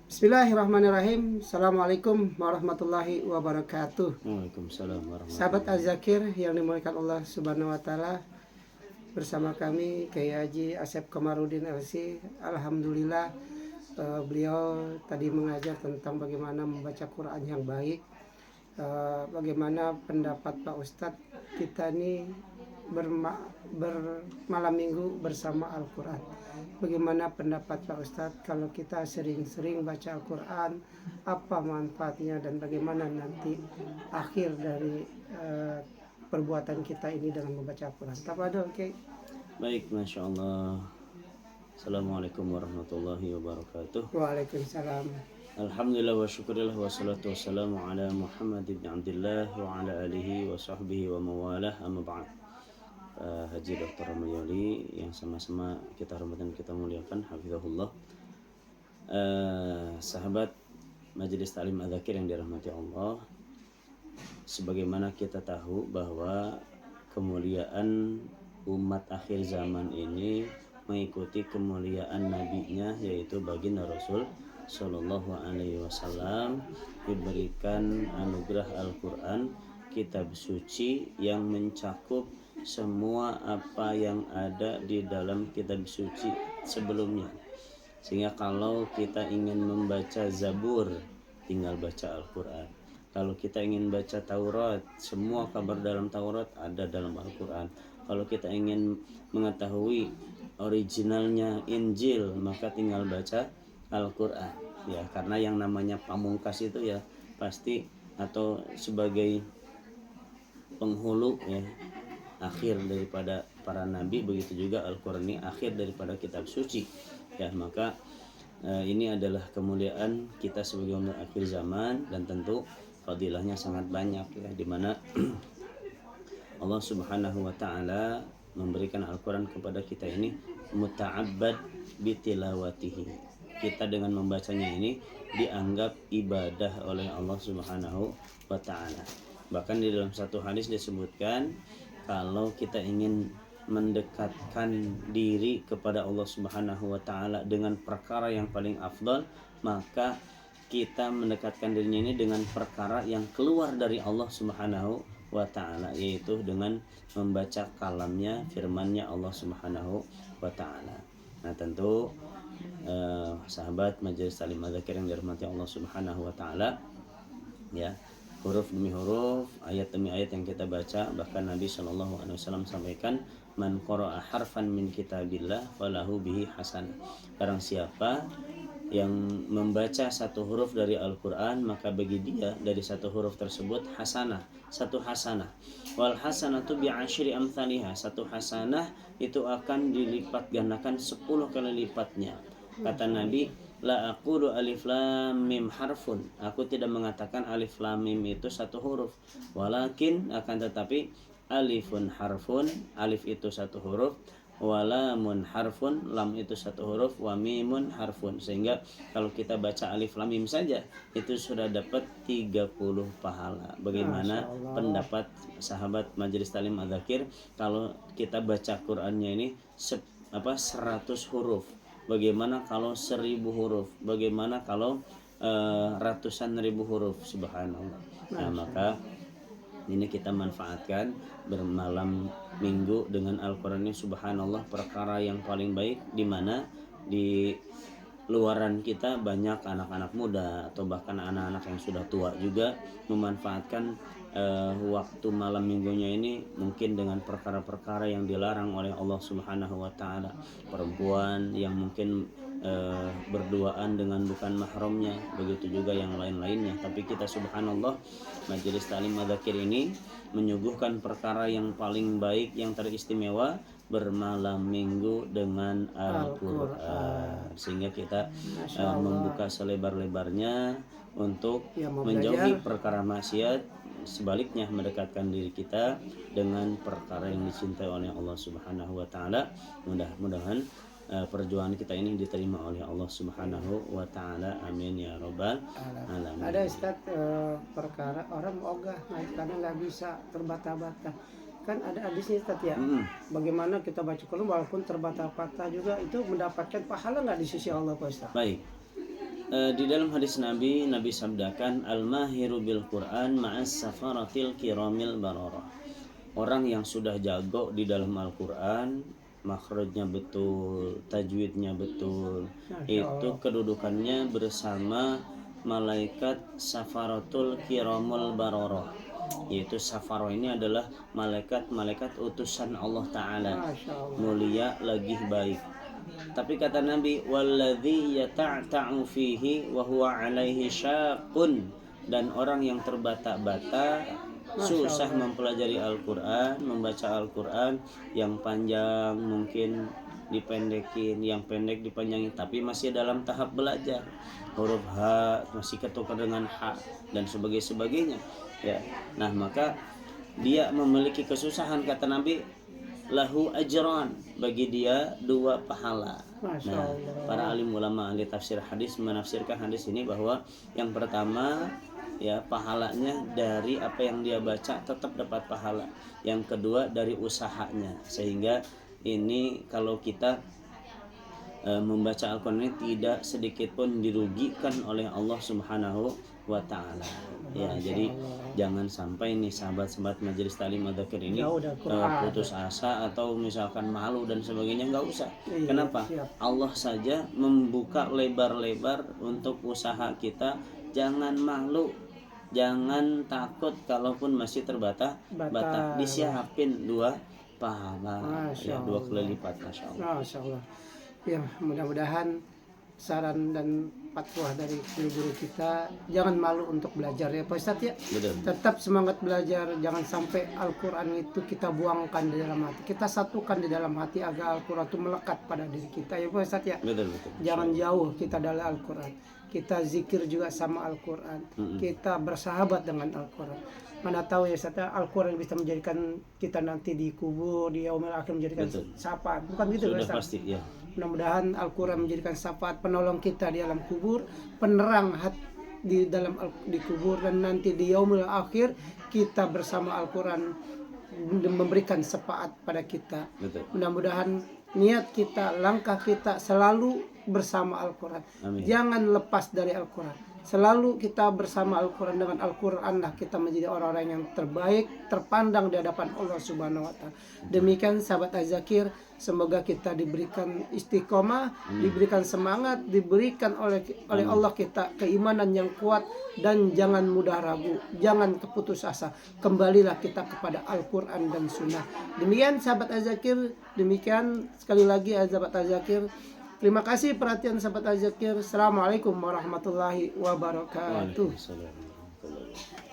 Bismillahirrahmanirrahim. Assalamualaikum warahmatullahi wabarakatuh. Waalaikumsalam Sahabat warahmatullahi Az-Zakir yang dimuliakan Allah Subhanahu wa taala, bersama kami Kiai Haji Asep Komarudin LC. Alhamdulillah, beliau tadi mengajar tentang bagaimana membaca Quran yang baik. Bagaimana pendapat Pak Ustadz kita ini bermalam minggu bersama Al-Quran. Bagaimana pendapat Pak Ustadz kalau kita sering-sering baca Al-Quran, apa manfaatnya dan bagaimana nanti akhir dari perbuatan kita ini dalam membaca Al-Quran. Tafadhol, oke. Baik, Masya Allah. Assalamualaikum warahmatullahi wabarakatuh. Waalaikumsalam. Alhamdulillah wa syukurillah wa salatu wassalamu ala Muhammad ibn Abdullah wa ala alihi wa sahbihi wa mawalah, amma ba'd. Haji Dr. Ramayoli yang sama-sama kita hormati dan kita muliakan, hafizahullah. Sahabat Majelis Ta'lim Az-Zakir yang dirahmati Allah, sebagaimana kita tahu bahwa kemuliaan umat akhir zaman ini mengikuti kemuliaan nabinya, yaitu baginda Rasul Sallallahu Alaihi Wasallam, diberikan anugerah Al-Quran, kitab suci yang mencakup semua apa yang ada di dalam kitab suci sebelumnya. Sehingga kalau kita ingin membaca Zabur, tinggal baca Al-Quran. Kalau kita ingin baca Taurat, semua kabar dalam Taurat ada dalam Al-Quran. Kalau kita ingin mengetahui originalnya Injil, maka tinggal baca Al-Quran. Ya, karena yang namanya pamungkas itu ya pasti atau sebagai penghulu ya, akhir daripada para nabi, begitu juga Al-Quran ini akhir daripada kitab suci. Ya, maka ini adalah kemuliaan kita sebagai umat akhir zaman, dan tentu fadilahnya sangat banyak ya, dimana Allah Subhanahu wa taala memberikan Al-Quran kepada kita ini muta'abbad bitilawatihi. Kita dengan membacanya ini dianggap ibadah oleh Allah Subhanahu wa taala. Bahkan di dalam satu hadis disebutkan, kalau kita ingin mendekatkan diri kepada Allah Subhanahu wa taala dengan perkara yang paling afdal, maka kita mendekatkan dirinya ini dengan perkara yang keluar dari Allah Subhanahu wa taala, yaitu dengan membaca kalamnya, firmannya Allah Subhanahu wa taala. Nah, tentu sahabat Majelis Ta'lim Az-Zakir yang dirahmati Allah Subhanahu wa taala, ya, huruf demi huruf, ayat demi ayat yang kita baca, bahkan Nabi Shallallahu alaihi wasallam sampaikan, man qara'a harfan min kitabillah falahu bihi hasanah. Barang siapa yang membaca satu huruf dari Al-Quran, maka bagi dia dari satu huruf tersebut hasanah, satu hasanah. Wal hasanatu bi'asyri amthaliha. Satu hasanah itu akan dilipat gandakan 10 kali lipatnya. Kata Nabi, la aqulu alif lam mim harfun. Aku tidak mengatakan alif lam mim itu satu huruf. Walakin, akan tetapi, alifun harfun, alif itu satu huruf, walamun harfun, lam itu satu huruf, wa mimun harfun. Sehingga kalau kita baca alif lam mim saja itu sudah dapat 30 pahala. Bagaimana pendapat sahabat Majelis Ta'lim Az-Zakir kalau kita baca Qur'annya ini 100 huruf? Bagaimana kalau 1000 huruf? Bagaimana kalau ratusan ribu huruf? Subhanallah. Nah, maka ini kita manfaatkan bermalam minggu dengan Al-Quran ini. Subhanallah, perkara yang paling baik, di mana di luaran kita banyak anak-anak muda atau bahkan anak-anak yang sudah tua juga memanfaatkan waktu malam minggunya ini mungkin dengan perkara-perkara yang dilarang oleh Allah Subhanahu wa taala. Perempuan yang mungkin berduaan dengan bukan mahramnya, begitu juga yang lain-lainnya. Tapi kita subhanallah, Majelis Ta'lim Az-Zakir ini menyuguhkan perkara yang paling baik, yang teristimewa, bermalam minggu dengan Al-Quran. Sehingga kita membuka selebar-lebarnya untuk menjauhi perkara maksiat, sebaliknya mendekatkan diri kita dengan perkara yang dicintai oleh Allah Subhanahu wa taala. Mudah-mudahan perjuangan kita ini diterima oleh Allah Subhanahu wa taala. Amin ya rabbal alamin. Ada Ustaz perkara orang ogah karena nggak bisa terbata-bata. Kan ada hadisnya Ustaz ya. Bagaimana kita baca Quran walaupun terbata-bata juga itu mendapatkan pahala nggak di sisi Allah Pak Ustaz? Baik. Di dalam hadis Nabi sabdakan al-mahiru bil Quran ma'as safaratil kiramil bararah. Orang yang sudah jago di dalam Al-Quran, makhrajnya betul, tajwidnya betul, itu kedudukannya bersama malaikat safaratul kiramul bararah. Yaitu safaro ini adalah malaikat utusan Allah Ta'ala, mulia lagi baik. Tapi kata Nabi, walladzi yata'ta'u fihi wa huwa 'alaihi syaqun, dan orang yang terbata-bata susah mempelajari Al-Quran, membaca Al-Quran, yang panjang mungkin dipendekin, yang pendek dipanjangin, tapi masih dalam tahap belajar. Huruf H masih ketukar dengan H dan sebagainya ya. Nah, maka dia memiliki kesusahan, kata Nabi, lahu ajran, bagi dia 2 pahala. Nah, para alim ulama ahli tafsir hadis menafsirkan hadis ini bahwa yang pertama ya, pahalanya dari apa yang dia baca tetap dapat pahala. Yang kedua dari usahanya, sehingga ini kalau kita membaca Al-Quran ini tidak sedikit pun dirugikan oleh Allah Subhanahu wa Ta'ala ya. Jadi jangan sampai nih sahabat-sahabat majelis taklim adzakir ini putus asa atau misalkan malu dan sebagainya, nggak usah. Kenapa? Allah saja membuka lebar-lebar untuk usaha kita. Jangan malu, jangan takut, kalaupun masih terbata, disiapin 2 pahala ya, 2 kali lipat. Masya Allah. Ya, mudah-mudahan saran dan fatwa dari guru-guru kita, jangan malu untuk belajar ya Pak Ustadz ya. Betul. Tetap semangat belajar, jangan sampai Al-Quran itu kita buangkan di dalam hati, kita satukan di dalam hati agar Al-Quran itu melekat pada diri kita ya Pak Ustadz ya. Betul. Jangan jauh kita dari Al-Quran, kita zikir juga sama Al-Quran, kita bersahabat dengan Al-Quran. Mana tahu ya Ustadz, Al-Quran bisa menjadikan kita nanti di kubur, di yaumil akhir menjadikan syafaat, bukan gitu Sudah Ustadz? pasti ya. Mudah-mudahan Al-Quran menjadikan syafaat, penolong kita di alam kubur, penerang hati di dalam di kubur, dan nanti di yaumul akhir kita bersama Al-Quran memberikan syafaat pada kita. Betul. Mudah-mudahan niat kita, langkah kita selalu bersama Al-Quran. Jangan lepas dari Al-Quran. Selalu kita bersama Al-Quran. Dengan Al-Quran lah kita menjadi orang-orang yang terbaik, terpandang di hadapan Allah Subhanahu wa Ta'ala. Demikian sahabat Az-Zakir, semoga kita diberikan istiqomah, diberikan semangat, diberikan oleh Allah kita keimanan yang kuat, dan jangan mudah ragu, jangan keputus asa. Kembalilah kita kepada Al-Quran dan Sunnah. Demikian sahabat Az-Zakir, demikian sekali lagi sahabat Az-Zakir. Terima kasih perhatian sahabat Az-Zakir. Assalamualaikum warahmatullahi wabarakatuh. Waalaikumsalam warahmatullahi wabarakatuh.